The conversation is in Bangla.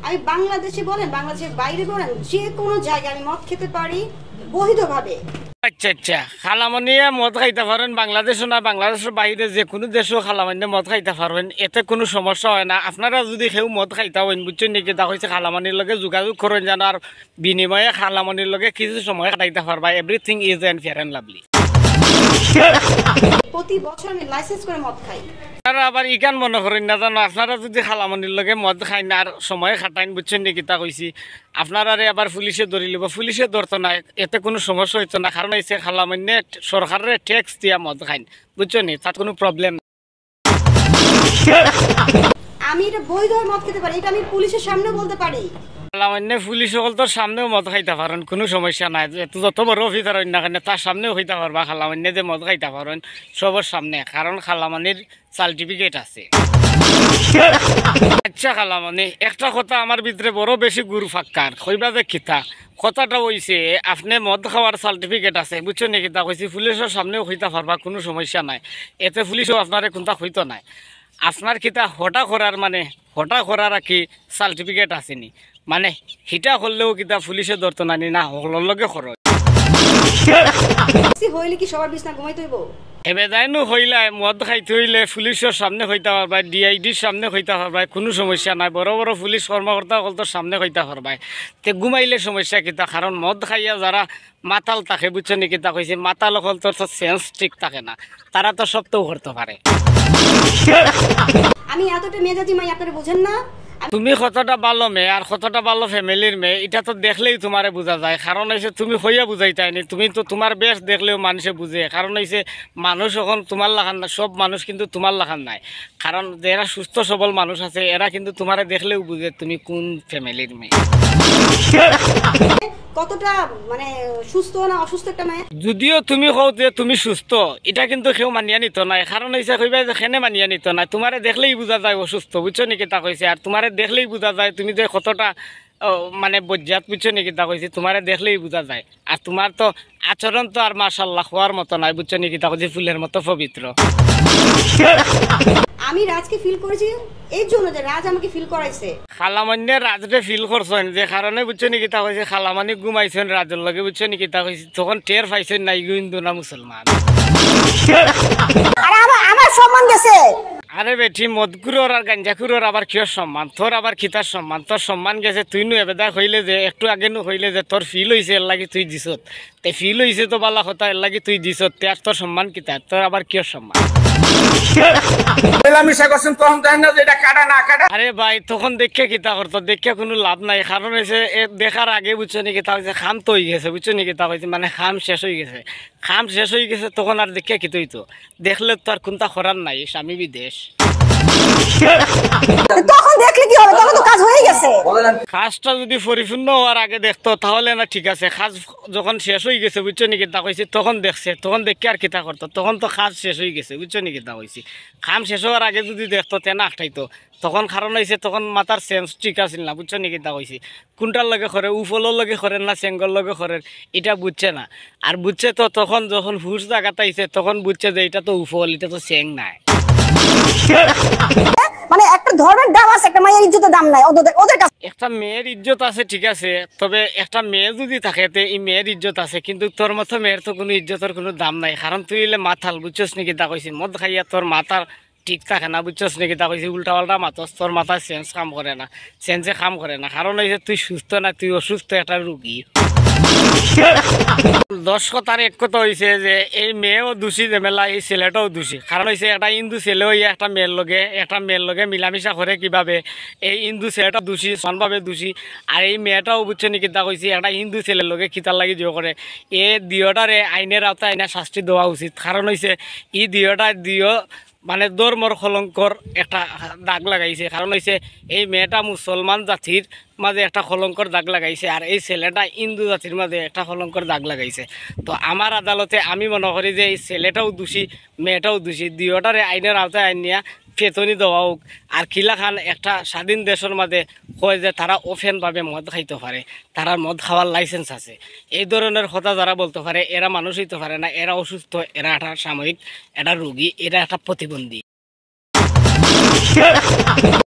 আমি বাংলাদেশে বলেন, বাংলাদেশের বাইরে বলেন, যে কোনো জায়গায় আমি মদ খেতে পারি বৈধভাবে। আচ্ছা আচ্ছা, খালামনিয়া মদ খাইতে পারেন বাংলাদেশও না, বাংলাদেশের বাইরে যে কোনো দেশেও খালামানি মদ খাইতে পারবেন, এতে কোনো সমস্যা হয় না। আপনারা যদি কেউ মদ খাইতে হন বুঝছেন নাকি, তা হয়েছে খালামানির লগে যোগাযোগ করেন যেন, আর বিনিময়ে খালামানির লগে কিছু সময় কাটাইতে পারবা। Everything is and fair and lovely. প্রতি বছর আমি লাইসেন্স করে মদ খাই। আপনারা আবার ইকান মনে করেন না জানো, আপনারা যদি খালামনির লগে মদ খাই না আর সময় খাটাইন বুঝছেন নাকি, তা কইছি আপনারা আবার পুলিশে ধরি লিব, পুলিশে ধরতো না, এতে কোনো সমস্যা হইতো না। কারণ হয়েছে খালামান্যে সরকারের ট্যাক্স দিয়া মদ খাইন বুঝছেন, তার কোনো প্রবলেম না। আমি এটা বৈধ মদ খেতে পারি, এটা আমি পুলিশের সামনে বলতে পারি। খালামান্যে পুলিশ সকল তোর সামনেও মদ খাইতে পারেন, কোনো সমস্যা নাই। যত বড় অফিসার হইন না কেন তার সামনেও হইতে পারবা খালামান্যে যে মদ খাইতে পারেন সবার সামনে, কারণ খালামানির সার্টিফিকেট আছে। আচ্ছা খালামানি, একটা কথা আমার ভিতরে বড় বেশি গুরু ফাক্কার কইবা যে খিতা কথাটা হইছে, আপনি মদ খাওয়ার সার্টিফিকেট আছে বুঝছো নাকি, তা কইছি পুলিশের সামনেও হইতে পারবা, কোনো সমস্যা নাই। এতে পুলিশও আপনার কোনটা হইতো নাই। আপনার কিতা হঠা করার মানে হঠা করার কি সার্টিফিকেট আসেনি, মানে হিটা করলেও কিতা পুলিশে ধরতো না, না হলর লগে খরচ হইলে কি সবার বিছনা ঘুমাইতে হইব? এবে যাইনো হইলে মদ খাইতে হইলে পুলিশের সামনে হইতে পারবা, ডিআইডির সামনে হইতে পারবা, কোনো সমস্যা নাই। বড় বড় পুলিশ কর্মকর্তা হলতো সামনে হইতে পারবা। তে ঘুমাইলে সমস্যা কিতা, কারণ মদ খাইয়া যারা মাতাল থাকে বুঝছো নাকি, তা কইছে মাতাল হল তোর তো সেন্স ঠিক থাকে না, তারা তো সব তো করতে পারে। আমি এতটা মেজাজি মাই, আপনারা বুঝেন না? তুমি কতটা ভালো মেয়ে আর কতটা ভালো ফ্যামিলির মেয়ে এটা তো দেখলেই তোমারে বোঝা যায়। কারণ হয়েছে তুমি হইয়া বুঝাইতাইনি, তুমি তো তোমার বেশ দেখলেও মানুষে বুঝে। কারণ হয়েছে মানুষ এখন তোমার লাখান না, সব মানুষ কিন্তু তোমার লাখান নাই। কারণ যারা সুস্থ সবল মানুষ আছে এরা কিন্তু তোমারে দেখলেও বুঝে তুমি কোন ফ্যামিলির মেয়ে, কতটা মানে সুস্থ না অসুস্থ একটা মেয়ে। যদিও তুমি কও যে তুমি সুস্থ, এটা কিন্তু কেউ মানিয়া নিত নাই। কারণ হয়েছে কইবা যে খেনে মানিয়া নিত নাই, তোমারে দেখলেই বোঝা যায় অসুস্থ বুঝছো নাকি, তা কইছে। আর তোমারে দেখলেই বোঝা যায় তুমি যে কতটা মানে বজ্জাত বুঝছো নাকি, তা কইছে। তোমারে দেখলেই বোঝা যায়। আর তোমার তো আচরণ তো আর মাশাআল্লাহ হওয়ার মতো নাই বুঝছো নাকি, তা কইছে ফুলের মতো পবিত্র। আমি রাজকে ফিল করেছি এই জন্য যে রাজ আমাকে ফিল করাইছে। খালামান্যে রাজরে ফিল করছেন যে কারণে বুঝছো নাকি, তা কইছে খালামানি ঘুমাইছেন রাজের লগে বুঝছো নাকি, তা কইছে। তখন টের পাইছেন না হিন্দু না মুসলমান। আমার সম্মান গেছে। আরে বেটি মদকুরোর আর গাঞ্জাকুরোর আবার কিয় সম্মান, তোর আবার খিতার সম্মান, তোর সম্মান গেছে। তুই নু এবেদা হইলে যে একটু আগে নু হইলে যে তোর ফিল হয়েছে এর লাগি তুই দিছত, তে ফিল হয়েছে তো বালা কথা এর লাগি তুই দিছত, তে আর তোর সম্মান কিতা, তোর আবার কিয় সম্মান। আরে ভাই তখন দেখে কিতা করতো, দেখে কোনো লাভ নাই। কারণ হয়েছে দেখার আগে বুঝছো নাকি, তা হয়েছে খাম তো হয়ে গেছে বুঝছো নাকি, তা হয়েছে মানে খাম শেষ হয়ে গেছে। খাম শেষ হয়ে গেছে তখন আর দেখে কি তৈতো, দেখলে তো আর কোনটা করার নাই, স্বামী বিদেশ। তখন দেখলে কি হবে, তখন তো কাজ হয়ে গেছে। কাজটা যদি পরিপূর্ণ হওয়ার আগে দেখতো তাহলে না ঠিক আছে, কাজ যখন শেষ হয়ে গেছে বুঝছো নাকি, তা কইছি তখন দেখছে, তখন দেখে আর কিতা করতো, তখন তো কাজ শেষ হয়ে গেছে বুঝছো নাকি, তা কইছি। খাম শেষ হওয়ার আগে যদি দেখতো তেনা আটটাইতো, তখন কারণ হয়েছে তখন মাথার সেন্স ঠিক আছিল না বুঝছো নাকি, তা কইছি। কোনটার লগে করে, উফলের লগে করেন না চেঙ্গর লগে করেন এটা বুঝছে না। আর বুঝছে তো তখন যখন হুশ জায়গাতে আইছে তখন বুঝছে যে এটা তো উফল, এটা তো চেং নাই। মানে একটা ধর্মের দাম আছে, একটা মায়ের ইজ্জতের দাম নাই ওদের কাছে। একটা মেয়ের ইজ্জত আছে ঠিক আছে, তবে একটা মেয়ে যদি থাকে এই মেয়ের ইজ্জত আছে, কিন্তু তোর মতো মেয়ের তো কোনো ইজ্জতের কোনো দাম নাই। কারণ তুই এলে মাথাল বুঝছস নাকি, তা কইছি। মদ খাইয়া তোর মাথার ঠিক থাকে না বুঝছস নাকি, তা কইছি। উল্টা পাল্টা মাতস, তোর মাথায় সেন্স কাম করে না, সেন্সে কাম করে না। কারণ হয়েছে তুই সুস্থ না, তুই অসুস্থ একটা রুগী। 10 কথার এক কথা হয়েছে যে এই মেয়েও দোষী ঝামেলা, এই ছেলেটাও দোষী। কারণ হয়েছে একটা হিন্দু ছেলে হইয়া একটা মেয়ের লগে মিলামিশা করে কিভাবে, এই হিন্দু ছেলেটা দোষী, সনভাবে দোষী। আর এই মেয়েটাও বুঝছে নাকি, তা কইছি একটা হিন্দু ছেলের লগে খিতার লাগি দিও করে। এ দিওটারে আইনের আওতায় আইনা শাস্তি দেওয়া উচিত। কারণ হয়েছে ই দিওটা মানে ধর্মর কলঙ্কর একটা দাগ লাগাইছে। কারণ হয়েছে এই মেয়েটা মুসলমান জাতির মাঝে একটা কলঙ্কর দাগ লাগাইছে, আর এই ছেলেটা হিন্দু জাতির মাঝে একটা কলঙ্কর দাগ লাগাইছে। তো আমার আদালতে আমি মনে করি যে এই ছেলেটাও দোষী, মেয়েটাও দোষী, দুইটারে আইনের আওতায় আইন নিয়া ফেতনি দেওয়া হোক। আর কিলা খান একটা স্বাধীন দেশের মাঝে কয় যে তারা ওপেনভাবে মদ খাইতে পারে, তারা মদ খাওয়ার লাইসেন্স আছে। এই ধরনের কথা যারা বলতে পারে এরা মানুষ হইতে পারে না, এরা অসুস্থ, এরা একটা সাময়িক একটা রোগী, এরা একটা প্রতিবন্ধী।